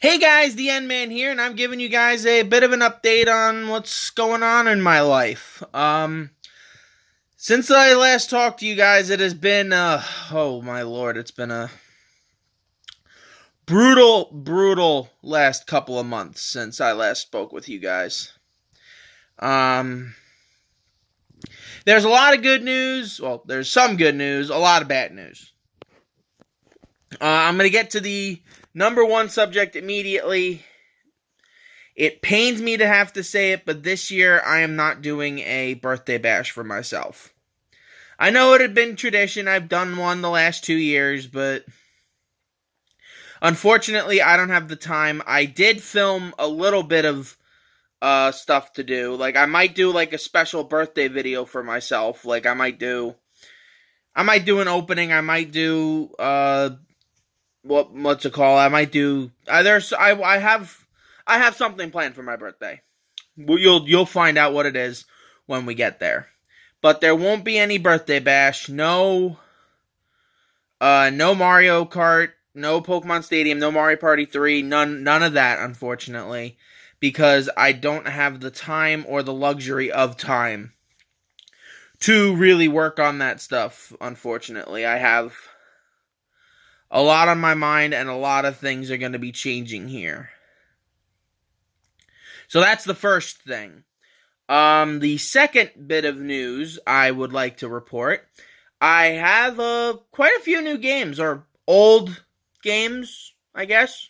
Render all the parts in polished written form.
Hey guys, the End Man here, and I'm giving you guys a bit of an update on what's going on in my life. Since I last talked to you guys, it has been, oh my lord, it's been a brutal last couple of months since I last spoke with you guys. Um, there's a lot of good news. Well, there's some good news, a lot of bad news. I'm gonna get to the number one subject immediately. It pains me to have to say it, but this year I am not doing a birthday bash for myself. I know it had been tradition. I've done one the last 2 years, but unfortunately I don't have the time. I did film a little bit of stuff to do. Like I might do like a special birthday video for myself. Like I might do an opening. I might do what's it called? I might do I have something planned for my birthday. You'll find out what it is when we get there. But there won't be any birthday bash. No Mario Kart, no Pokemon Stadium, no Mario Party 3, none of that, unfortunately, because I don't have the time or the luxury of time to really work on that stuff, unfortunately. I have a lot on my mind and a lot of things are going to be changing here. So that's the first thing. The second bit of news I would like to report, I have quite a few new games, or old games, I guess,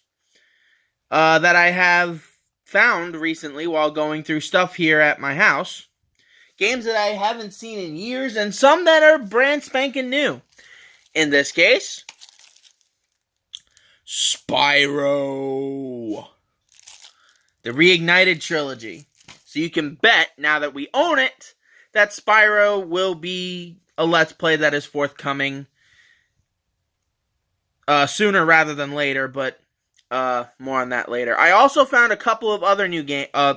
that I have found recently while going through stuff here at my house. Games that I haven't seen in years, and some that are brand spanking new. In this case, Spyro, the Reignited Trilogy. So you can bet, now that we own it, that Spyro will be a Let's Play that is forthcoming sooner rather than later, but more on that later. I also found a couple of other new games, a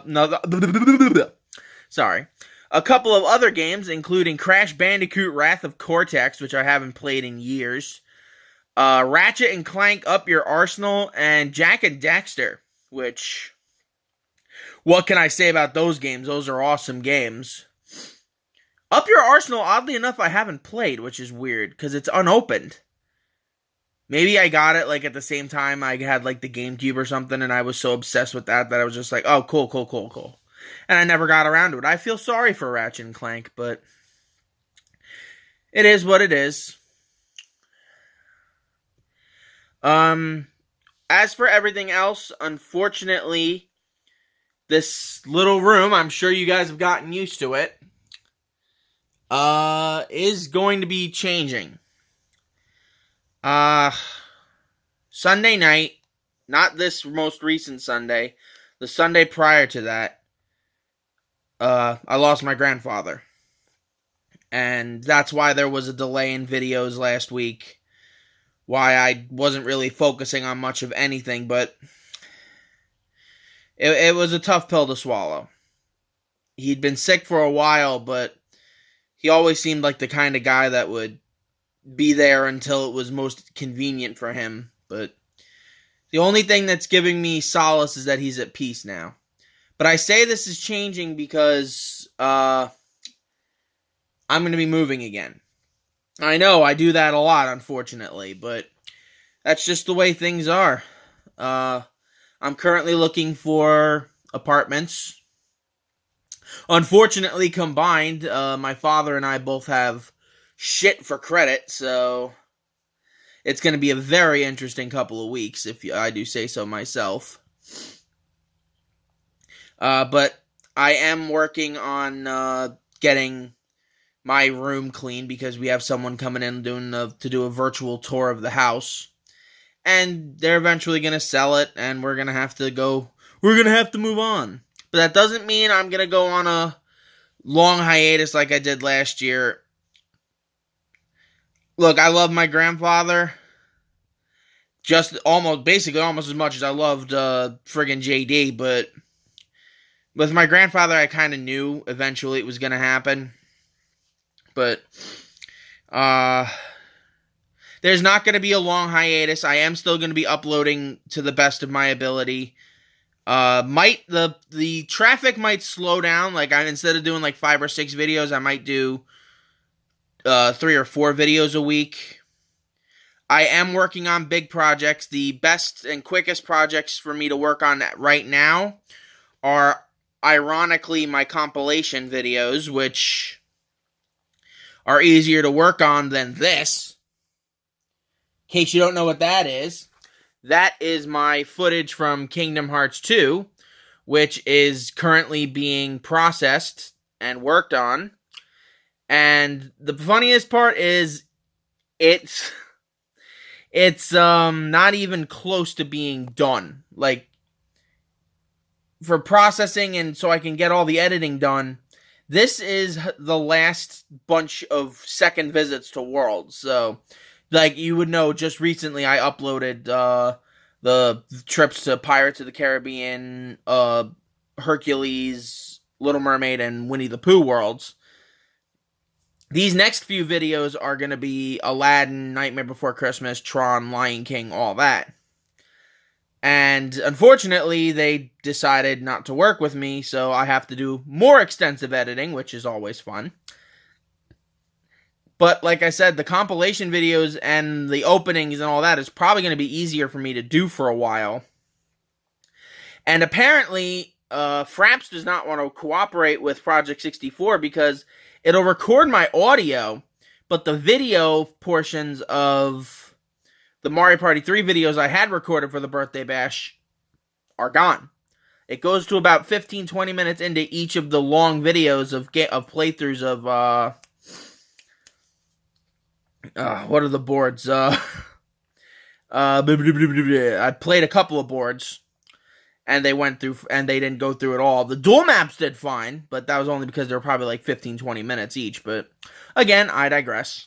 couple of other games, including Crash Bandicoot Wrath of Cortex, which I haven't played in years, Ratchet and Clank Up Your Arsenal, and Jak and Daxter, which... what can I say about those games? Those are awesome games. Up Your Arsenal, oddly enough, I haven't played, which is weird, because it's unopened. Maybe I got it, like, at the same time I had, like, the GameCube or something, and I was so obsessed with that I was just like, oh, cool. And I never got around to it. I feel sorry for Ratchet and Clank, but it is what it is. As for everything else, unfortunately, this little room, I'm sure you guys have gotten used to it, is going to be changing. Sunday night, not this most recent Sunday, the Sunday prior to that, I lost my grandfather. And that's why there was a delay in videos last week, why I wasn't really focusing on much of anything, but it was a tough pill to swallow. He'd been sick for a while, but he always seemed like the kind of guy that would be there until it was most convenient for him. But the only thing that's giving me solace is that he's at peace now. But I say this is changing because I'm going to be moving again. I know I do that a lot, unfortunately, but that's just the way things are. I'm currently looking for apartments. Unfortunately, combined, my father and I both have shit for credit, so it's going to be a very interesting couple of weeks, if I do say so myself. But I am working on getting my room clean because we have someone coming in to do a virtual tour of the house. And they're eventually going to sell it, and we're going to have to move on. But that doesn't mean I'm going to go on a long hiatus like I did last year. Look, I love my grandfather basically almost as much as I loved friggin' JD, but with my grandfather, I kind of knew eventually it was going to happen. But there's not going to be a long hiatus. I am still going to be uploading to the best of my ability. The traffic might slow down. Like, instead of doing like 5 or 6 videos, I might do 3 or 4 videos a week. I am working on big projects. The best and quickest projects for me to work on right now are, ironically, my compilation videos, which are easier to work on than this. In case you don't know what that is my footage from Kingdom Hearts 2, which is currently being processed and worked on. And the funniest part is it's not even close to being done. Like, for processing and so I can get all the editing done, this is the last bunch of second visits to Worlds. So, like, you would know, just recently I uploaded the trips to Pirates of the Caribbean, Hercules, Little Mermaid, and Winnie the Pooh worlds. These next few videos are going to be Aladdin, Nightmare Before Christmas, Tron, Lion King, all that. And unfortunately, they decided not to work with me, so I have to do more extensive editing, which is always fun. But like I said, the compilation videos and the openings and all that is probably going to be easier for me to do for a while. And apparently, Fraps does not want to cooperate with Project 64 because it'll record my audio, but the video portions of the Mario Party 3 videos I had recorded for the Birthday Bash are gone. It goes to about 15-20 minutes into each of the long videos of playthroughs of what are the boards? I played a couple of boards, and they went through, and they didn't go through it all. The dual maps did fine, but that was only because they were probably like 15-20 minutes each. But again, I digress.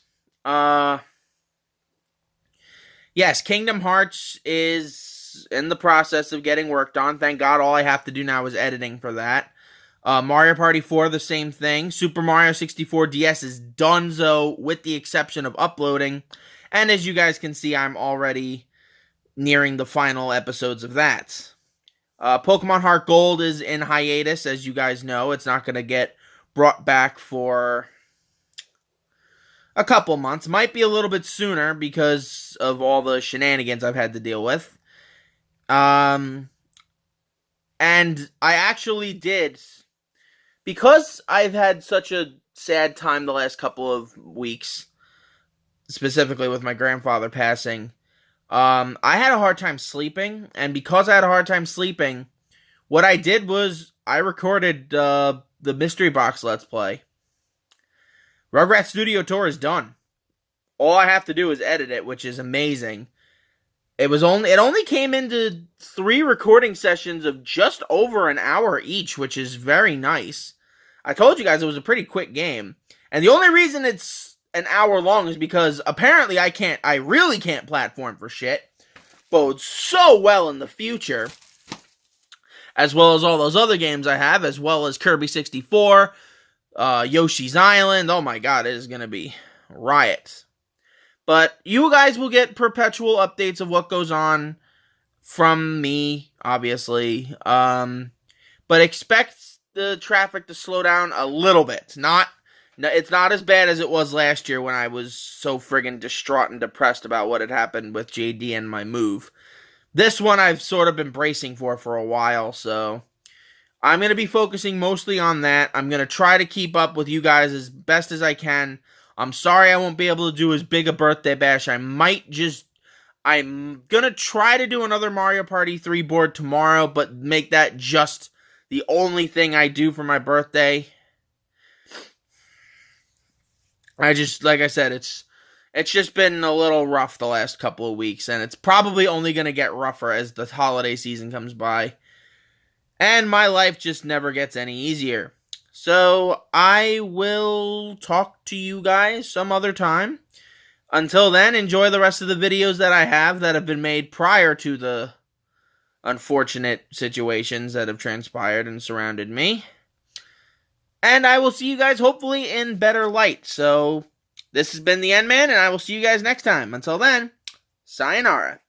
Yes, Kingdom Hearts is in the process of getting worked on. Thank God, all I have to do now is editing for that. Mario Party 4, the same thing. Super Mario 64 DS is donezo, with the exception of uploading. And as you guys can see, I'm already nearing the final episodes of that. Pokemon Heart Gold is in hiatus, as you guys know. It's not going to get brought back for a couple months. Might be a little bit sooner because of all the shenanigans I've had to deal with. And I actually did, because I've had such a sad time the last couple of weeks, specifically with my grandfather passing, I had a hard time sleeping, and because I had a hard time sleeping, what I did was I recorded the Mystery Box Let's Play. Rugrats Studio Tour is done. All I have to do is edit it, which is amazing. It only came into 3 recording sessions of just over an hour each, which is very nice. I told you guys it was a pretty quick game. And the only reason it's an hour long is because apparently I really can't platform for shit. Bodes so well in the future. As well as all those other games I have, as well as Kirby 64, Yoshi's Island. Oh my god, it is going to be riot. But you guys will get perpetual updates of what goes on from me, obviously. But expect the traffic to slow down a little bit. It's not as bad as it was last year when I was so friggin' distraught and depressed about what had happened with JD and my move. This one I've sort of been bracing for a while, so I'm going to be focusing mostly on that. I'm going to try to keep up with you guys as best as I can. I'm sorry I won't be able to do as big a birthday bash. I'm going to try to do another Mario Party 3 board tomorrow, but make that just the only thing I do for my birthday. Like I said, it's just been a little rough the last couple of weeks, and it's probably only going to get rougher as the holiday season comes by. And my life just never gets any easier. So, I will talk to you guys some other time. Until then, enjoy the rest of the videos that I have that have been made prior to the unfortunate situations that have transpired and surrounded me. And I will see you guys hopefully in better light. So, This has been the N-Man, and I will see you guys next time. Until then, sayonara.